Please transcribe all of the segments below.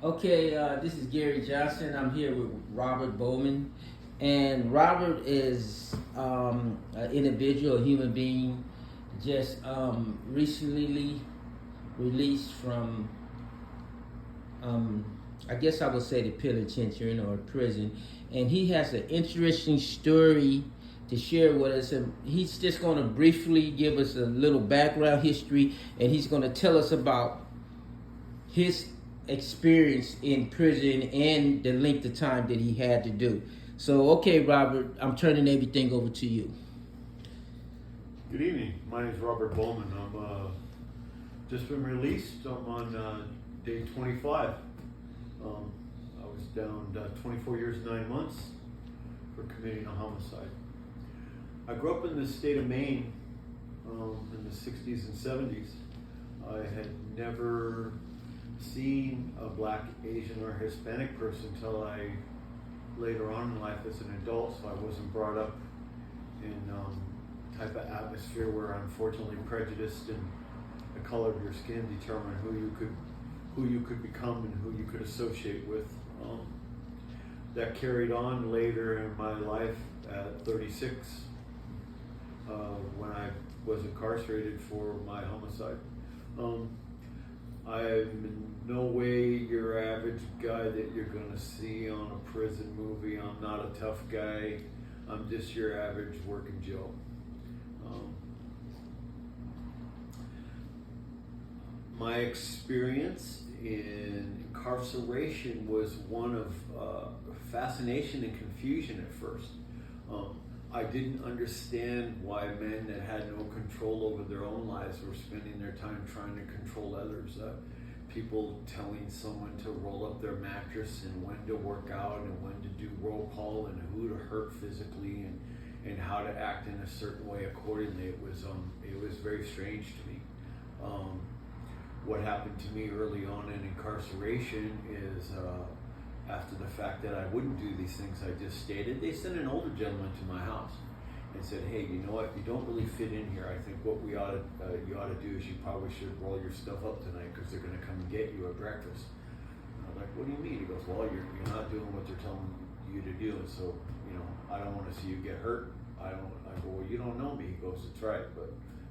Okay, this is Gary Johnson. I'm here with Robert Bowman, and Robert is an individual, a human being, just recently released from, um, I guess I would say the penitentiary or prison, and he has an interesting story to share with us. And he's just going to briefly give us a little background history, and he's going to tell us about his experience in prison and the length of time that he had to do. So, okay, Robert, I'm turning everything over to you. Good evening. My name is Robert Bowman. I'm just been released. I'm on day 25. I was down 24 years and 9 months for committing a homicide. I grew up in the state of Maine in the 60s and 70s. I had never seen a black, Asian, or Hispanic person until I later on in life as an adult, so I wasn't brought up in type of atmosphere where unfortunately prejudice and the color of your skin determine who you could become and who you could associate with. That carried on later in my life at 36 when I was incarcerated for my homicide. I'm in no way your average guy that you're gonna see on a prison movie. I'm not a tough guy. I'm just your average working Joe. My experience in incarceration was one of fascination and confusion at first. I didn't understand why men that had no control over their own lives were spending their time trying to control others. People telling someone to roll up their mattress and when to work out and when to do roll call and who to hurt physically and how to act in a certain way accordingly. It was very strange to me. What happened to me early on in incarceration is after the fact that I wouldn't do these things I just stated, they sent an older gentleman to my house and said, "Hey, you know what? You don't really fit in here. I think what you ought to do is you probably should roll your stuff up tonight because they're going to come and get you at breakfast." And I was like, "What do you mean?" He goes, "Well, you're not doing what they're telling you to do, and so I don't want to see you get hurt. I go, "Well, you don't know me." He goes, "That's right, but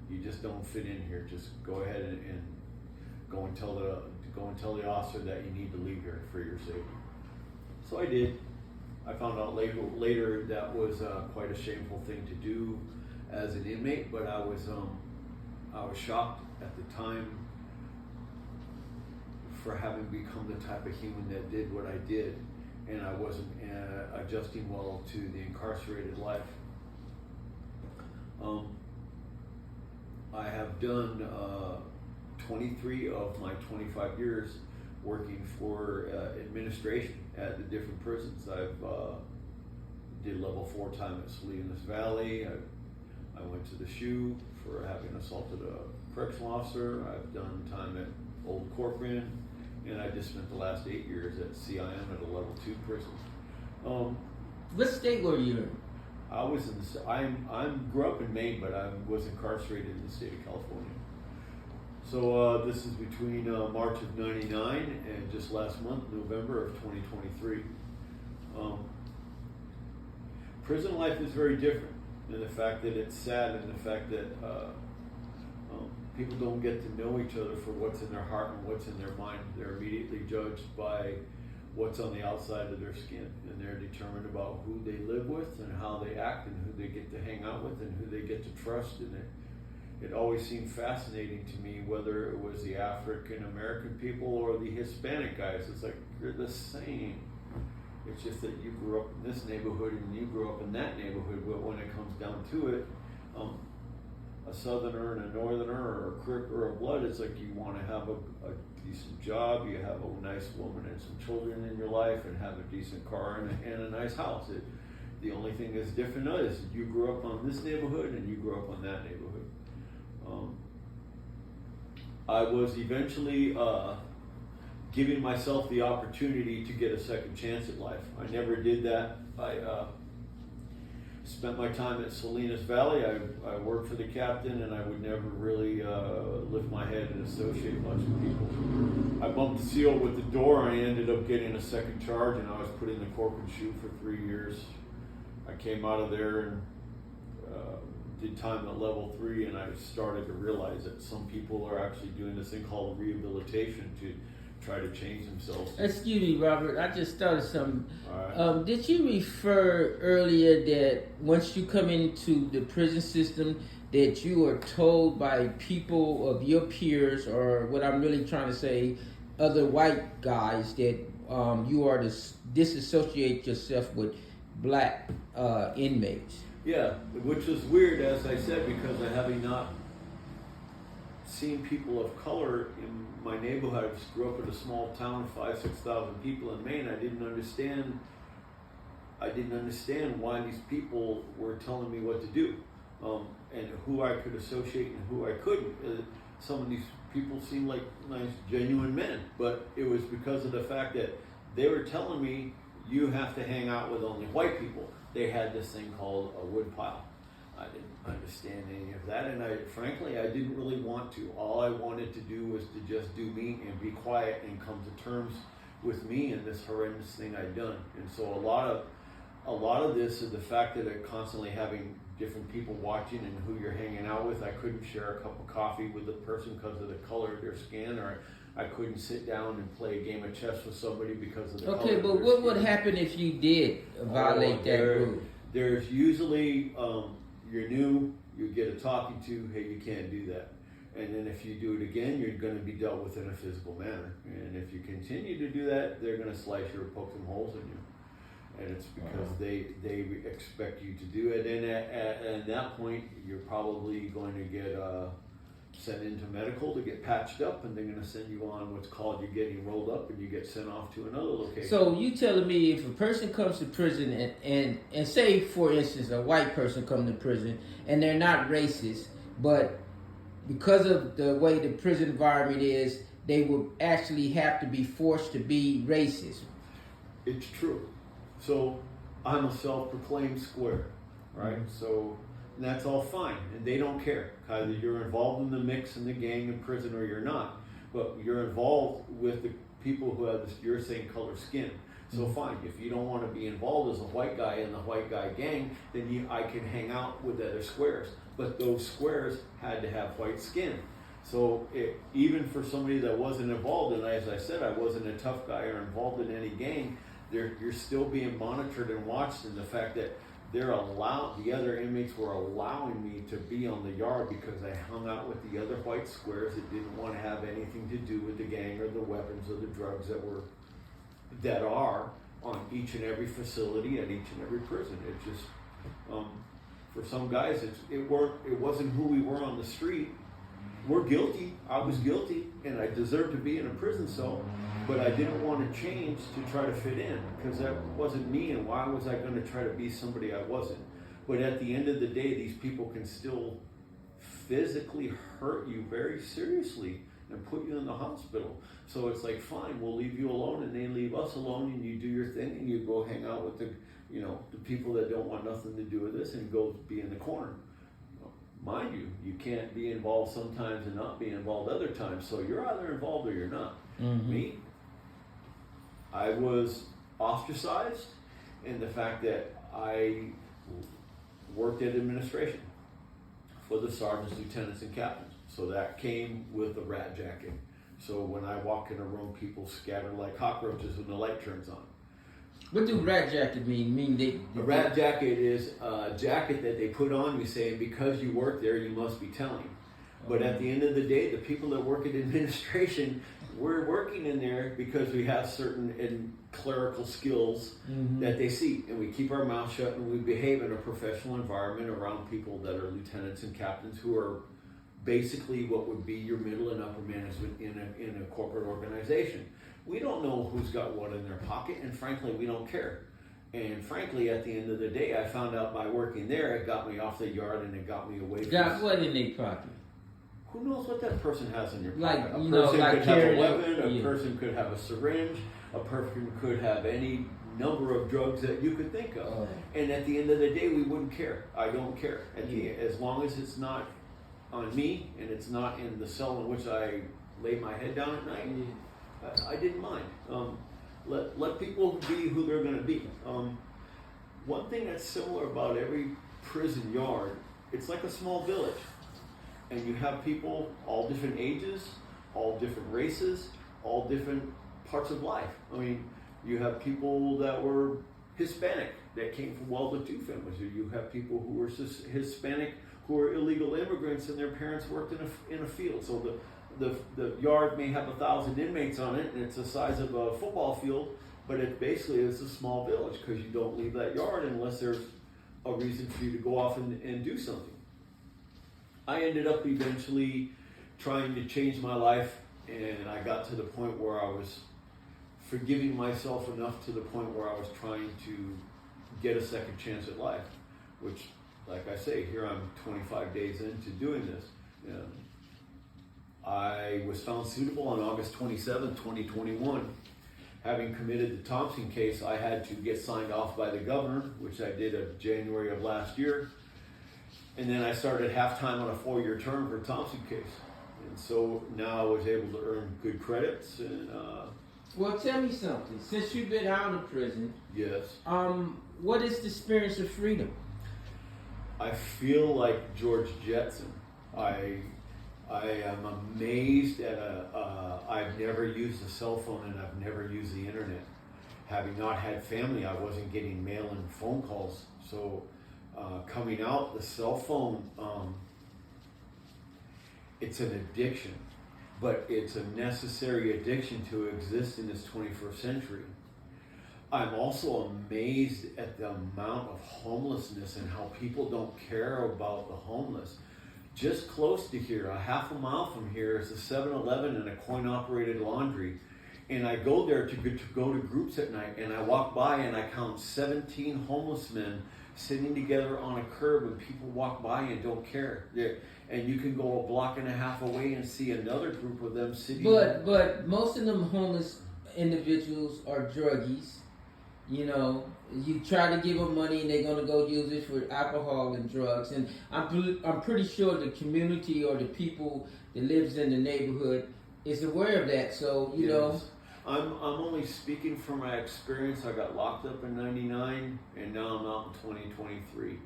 you just don't fit in here. Just go ahead and go and tell the officer that you need to leave here for your safety." So I did. I found out later that was quite a shameful thing to do as an inmate, but I was shocked at the time for having become the type of human that did what I did, and I wasn't adjusting well to the incarcerated life. I have done 23 of my 25 years working for administration at the different prisons. I've did level 4 time at Salinas Valley. I went to the SHU for having assaulted a correctional officer. I've done time at Old Corcoran, and I just spent the last 8 years at CIM at a level 2 prison. What state were you in? I was in the. I grew up in Maine, but I was incarcerated in the state of California. So this is between March of '99 and just last month, November of 2023. Prison life is very different in the fact that it's sad and the fact that people don't get to know each other for what's in their heart and what's in their mind. They're immediately judged by what's on the outside of their skin, and they're determined about who they live with and how they act and who they get to hang out with and who they get to trust. And it always seemed fascinating to me whether it was the African American people or the Hispanic guys. It's like, you're the same. It's just that you grew up in this neighborhood and you grew up in that neighborhood, but when it comes down to it, a southerner and a northerner or a Crip or a Blood, it's like you want to have a decent job, you have a nice woman and some children in your life, and have a decent car and a nice house. The only thing that's different is you grew up on this neighborhood and you grew up on that neighborhood. I was eventually giving myself the opportunity to get a second chance at life. I never did that. spent my time at Salinas Valley. I worked for the captain, and I would never really lift my head and associate much with people. I bumped the seal with the door. I ended up getting a second charge, and I was put in the cork and shoot for 3 years. I came out of there and did time at level 3, and I started to realize that some people are actually doing this thing called rehabilitation to try to change themselves. Excuse me, Robert. I just thought of something. All right. Did you refer earlier that once you come into the prison system, that you are told by people of your peers, or what I'm really trying to say, other white guys, that you are to disassociate yourself with black inmates? Yeah, which was weird, as I said, because I having not seen people of color in my neighborhood. I just grew up in a small town of 5,000-6,000 people in Maine. I didn't understand why these people were telling me what to do, and who I could associate and who I couldn't. Some of these people seemed like nice, genuine men, but it was because of the fact that they were telling me you have to hang out with only white people. They had this thing called a woodpile. I didn't understand any of that, and frankly, I didn't really want to. All I wanted to do was to just do me and be quiet and come to terms with me and this horrendous thing I'd done. And so a lot of this is the fact that they're constantly having different people watching and who you're hanging out with. I couldn't share a cup of coffee with the person because of the color of their skin, or I couldn't sit down and play a game of chess with somebody because of the color of their skin. Okay, but what would happen if you did violate that rule? There's usually, you're new, you get a talking to, hey, you can't do that. And then if you do it again, you're going to be dealt with in a physical manner. And if you continue to do that, they're going to slice you or poke some holes in you. And it's because they expect you to do it. And at that point, you're probably going to get sent into medical to get patched up, and they're going to send you on what's called you're getting rolled up, and you get sent off to another location. So you telling me if a person comes to prison and say, for instance, a white person comes to prison and they're not racist, but because of the way the prison environment is, they will actually have to be forced to be racist. It's true. So I'm a self-proclaimed square, right? Mm-hmm. So and that's all fine, and they don't care. Either you're involved in the mix in the gang in prison or you're not. But you're involved with the people who have this your same color skin. So fine, if you don't want to be involved as a white guy in the white guy gang, then I can hang out with other squares. But those squares had to have white skin. So even for somebody that wasn't involved, and as I said, I wasn't a tough guy or involved in any gang, you're still being monitored and watched, and the fact that the other inmates were allowing me to be on the yard because I hung out with the other white squares that didn't want to have anything to do with the gang or the weapons or the drugs that are on each and every facility at each and every prison. It just for some guys it wasn't who we were on the street. We're guilty. I was guilty, and I deserved to be in a prison cell, but I didn't want to change to try to fit in, because that wasn't me, and why was I going to try to be somebody I wasn't? But at the end of the day, these people can still physically hurt you very seriously and put you in the hospital. So it's like, fine, we'll leave you alone, and they leave us alone, and you do your thing, and you go hang out with the people that don't want nothing to do with this, and go be in the corner. Mind you, you can't be involved sometimes and not be involved other times. So you're either involved or you're not. Mm-hmm. Me, I was ostracized in the fact that I worked at administration for the sergeants, lieutenants, and captains. So that came with a rat jacket. So when I walk in a room, people scatter like cockroaches when the light turns on. What do rat jacket mean? A rat jacket is a jacket that they put on you saying, because you work there, you must be telling. But at the end of the day, the people that work in administration, we're working in there because we have certain clerical skills that they see. And we keep our mouth shut, and we behave in a professional environment around people that are lieutenants and captains who are basically what would be your middle and upper management in a corporate organization. We don't know who's got what in their pocket, and frankly, we don't care. And frankly, at the end of the day, I found out by working there, it got me off the yard and it got me away from... Got what in their pocket? who knows what that person has in their Like, pocket? A you know, person like could have a carrying- weapon, a yeah. person could have a syringe, a person could have any number of drugs that you could think of. Oh. And at the end of the day, we wouldn't care. I don't care. As long as it's not on me and it's not in the cell in which I lay my head down at night, I didn't mind. Let people be who they're going to be. One thing that's similar about every prison yard, it's like a small village. And you have people all different ages, all different races, all different parts of life. I mean, you have people that were Hispanic that came from well-to-do families. Or you have people who were Hispanic who were illegal immigrants and their parents worked in a field. So the yard may have 1,000 inmates on it, and it's the size of a football field, but it's a small village because you don't leave that yard unless there's a reason for you to go off and do something. I ended up eventually trying to change my life, and I got to the point where I was forgiving myself enough to the point where I was trying to get a second chance at life, which, like I say, here I'm 25 days into doing this. I was found suitable on August 27, 2021. Having committed the Thompson case, I had to get signed off by the governor, which I did in January of last year. And then I started half-time on a 4-year term for Thompson case. And so now I was able to earn good credits. And Well, tell me something. Since you've been out of prison, yes, what is the experience of freedom? I feel like George Jetson. I am amazed at I've never used a cell phone and I've never used the internet. Having not had family, I wasn't getting mail and phone calls. So coming out, the cell phone, it's an addiction, but it's a necessary addiction to exist in this 21st century. I'm also amazed at the amount of homelessness and how people don't care about the homeless. Just close to here, a half a mile from here, is a 7-Eleven and a coin-operated laundry. And I go there to go to groups at night, and I walk by and I count 17 homeless men sitting together on a curb, and people walk by and don't care. And you can go a block and a half away and see another group of them sitting. But most of them homeless individuals are druggies. You know, you try to give them money and they're going to go use it for alcohol and drugs. And I'm pretty sure the community or the people that lives in the neighborhood is aware of that. So, you know. I'm only speaking from my experience. I got locked up in 99 and now I'm out in 2023.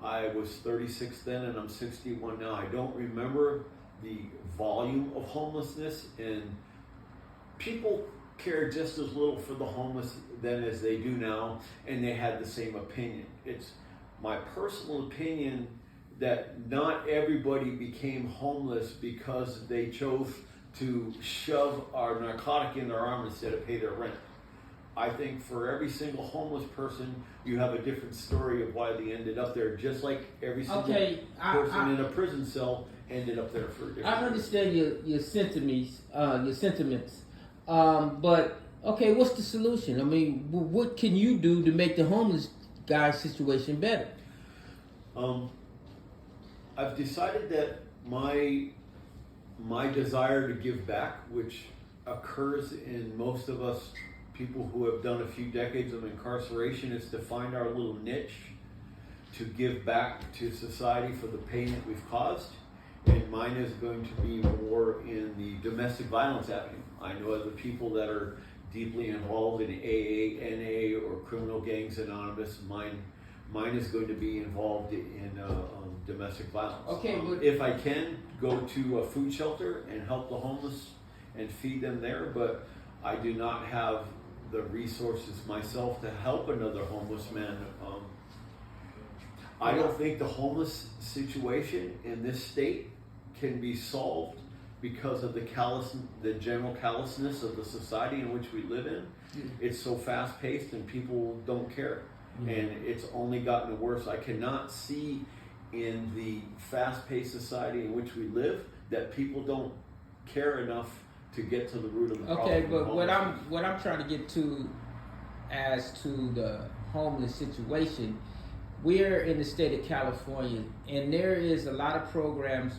I was 36 then and I'm 61 now. I don't remember the volume of homelessness, and people care just as little for the homeless then as they do now, and they had the same opinion. It's my personal opinion that not everybody became homeless because they chose to shove our narcotic in their arm instead of pay their rent. I think for every single homeless person, you have a different story of why they ended up there, just like every single person in a prison cell ended up there for a different I understand your sentiments, but okay, what's the solution? I mean, what can you do to make the homeless guy's situation better? I've decided that my desire to give back, which occurs in most of us people who have done a few decades of incarceration, is to find our little niche to give back to society for the pain that we've caused. And mine is going to be more in the domestic violence avenue. I know other people that are deeply involved in AA, NA, or Criminal Gangs Anonymous. Mine is going to be involved in domestic violence. Okay, but if I can go to a food shelter and help the homeless and feed them there, but I do not have the resources myself to help another homeless man. I don't think the homeless situation in this state can be solved because of the general callousness of the society in which we live in. It's so fast-paced and people don't care. And it's only gotten worse. I cannot see in the fast-paced society in which we live that people don't care enough to get to the root of the problem. Okay, but what I'm trying to get to as to the homeless situation, we're in the state of California, and there is a lot of programs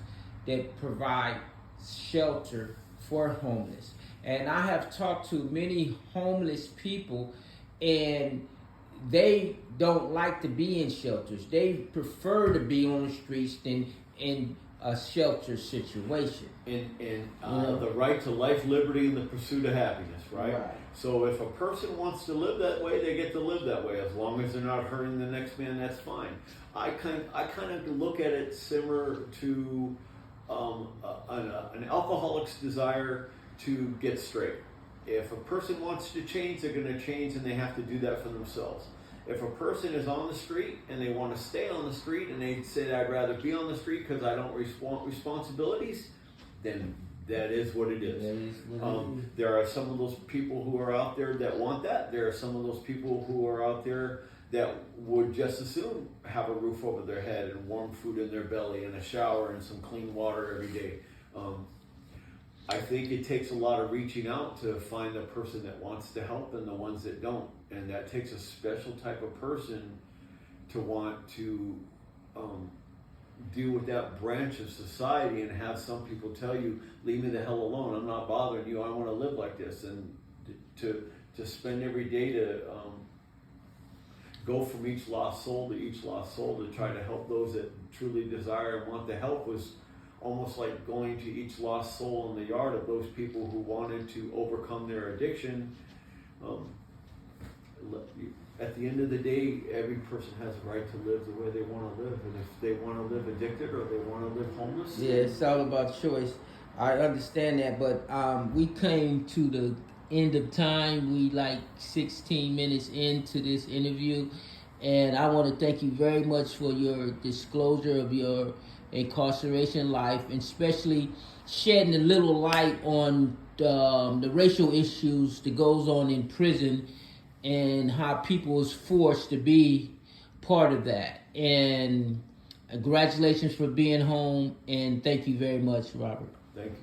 that provide shelter for homeless. And I have talked to many homeless people, and they don't like to be in shelters. They prefer to be on the streets than in a shelter situation. And the right to life, liberty, and the pursuit of happiness, right? So if a person wants to live that way, they get to live that way. As long as they're not hurting the next man, that's fine. I kind of look at it similar to an alcoholic's desire to get straight. If a person wants to change, they're going to change, and they have to do that for themselves. If a person is on the street and they want to stay on the street and they say, I'd rather be on the street because I don't want responsibilities, then that is what it is. There are some of those people who are out there that want that. There are some of those people who are out there that would just as soon have a roof over their head and warm food in their belly and a shower and some clean water every day. I think it takes a lot of reaching out to find the person that wants to help and the ones that don't. And that takes a special type of person to want to deal with that branch of society and have some people tell you, leave me the hell alone, I'm not bothering you, I want to live like this. And to spend every day to go from each lost soul to each lost soul to try to help those that truly desire and want the help was almost like going to each lost soul in the yard of those people who wanted to overcome their addiction. At the end of the day, every person has a right to live the way they want to live, and if they want to live addicted or they want to live homeless, it's all about choice. I understand that, but we came to the end of time. We like 16 minutes into this interview, and I want to thank you very much for your disclosure of your incarceration life, and especially shedding a little light on the racial issues that goes on in prison and how people is forced to be part of that. And congratulations for being home, and thank you very much, Robert. Thank you.